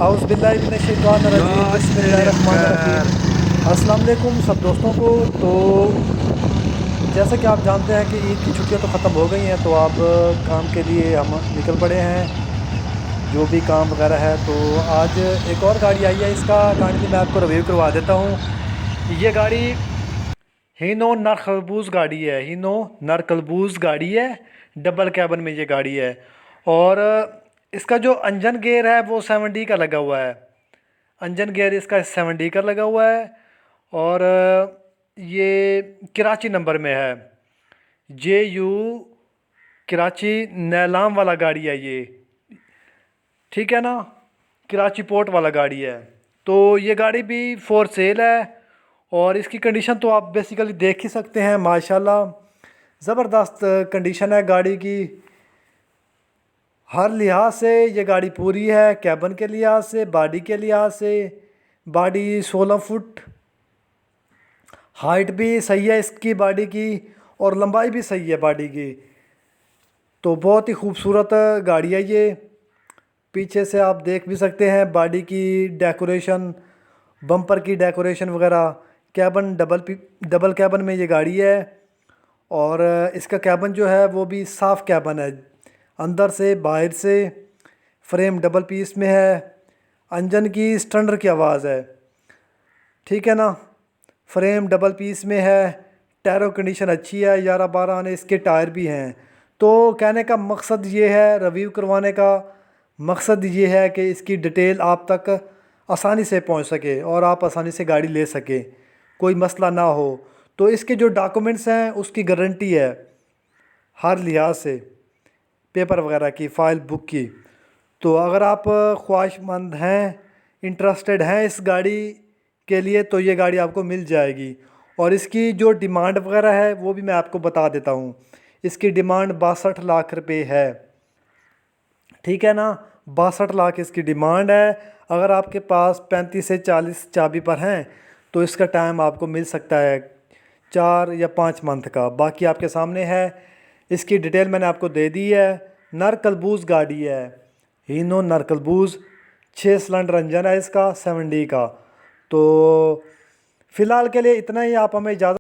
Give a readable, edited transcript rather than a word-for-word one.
औज़ुबिल्लाहिमिनश्शैतानिर्रजीम बिस्मिल्लाहिर्रहमानिर्रहीम। अस्सलाम वालेकुम सब दोस्तों को। तो जैसा कि आप जानते हैं कि ईद की छुट्टियां तो ख़त्म हो गई हैं, तो अब काम के लिए हम निकल पड़े हैं, जो भी काम वगैरह है। तो आज एक और गाड़ी आई है, इसका काइंडली मैं आपको रिव्यू करवा देता हूँ। ये गाड़ी हीनो नरकलबूज गाड़ी है, हीनो नरकलबूज गाड़ी है। डबल कैबन में ये गाड़ी है। और इसका जो इंजन गेयर है वो 7D का लगा हुआ है। इंजन गेयर इसका 7D का लगा हुआ है। और ये कराची नंबर में है, JU कराची नैलाम वाला गाड़ी है ये, ठीक है ना, कराची पोर्ट वाला गाड़ी है। तो ये गाड़ी भी फॉर सेल है। और इसकी कंडीशन तो आप बेसिकली देख ही सकते हैं, माशाल्लाह ज़बरदस्त कंडीशन है गाड़ी की। हर लिहाज से ये गाड़ी पूरी है, कैबन के लिहाज से, बॉडी के लिहाज से। बॉडी 16 फुट, हाइट भी सही है इसकी बॉडी की, और लंबाई भी सही है बॉडी की। तो बहुत ही खूबसूरत गाड़ी है ये। पीछे से आप देख भी सकते हैं बॉडी की डेकोरेशन, बम्पर की डेकोरेशन वगैरह। कैबन डबल कैबन में ये गाड़ी है। और इसका कैबन जो है वो भी साफ़ कैबन है, अंदर से बाहर से। फ्रेम डबल पीस में है। इंजन की स्टंडर की आवाज़ है, ठीक है ना। फ्रेम डबल पीस में है। टायरों कंडीशन अच्छी है, 11-12 आने इसके टायर भी हैं। तो कहने का मकसद ये है, रिव्यू करवाने का मकसद ये है कि इसकी डिटेल आप तक आसानी से पहुंच सके और आप आसानी से गाड़ी ले सके, कोई मसला ना हो। तो इसके जो डॉक्यूमेंट्स हैं उसकी गारंटी है हर लिहाज से, पेपर वगैरह की, फ़ाइल बुक की। तो अगर आप ख्वाहिशमंद हैं, इंटरेस्टेड हैं इस गाड़ी के लिए, तो ये गाड़ी आपको मिल जाएगी। और इसकी जो डिमांड वगैरह है वो भी मैं आपको बता देता हूँ। इसकी डिमांड 62 लाख रुपए है, ठीक है ना। 62 लाख इसकी डिमांड है। अगर आपके पास 35 से 40 चाबी पर हैं तो इसका टाइम आपको मिल सकता है 4 या 5 मंथ का। बाकी आपके सामने है, इसकी डिटेल मैंने आपको दे दी है। नरकलबूज गाड़ी है, हीनो नरकलबूज। 6 सिलेंडर इंजन है इसका, 7D का। तो फ़िलहाल के लिए इतना ही। आप हमें इजाज़त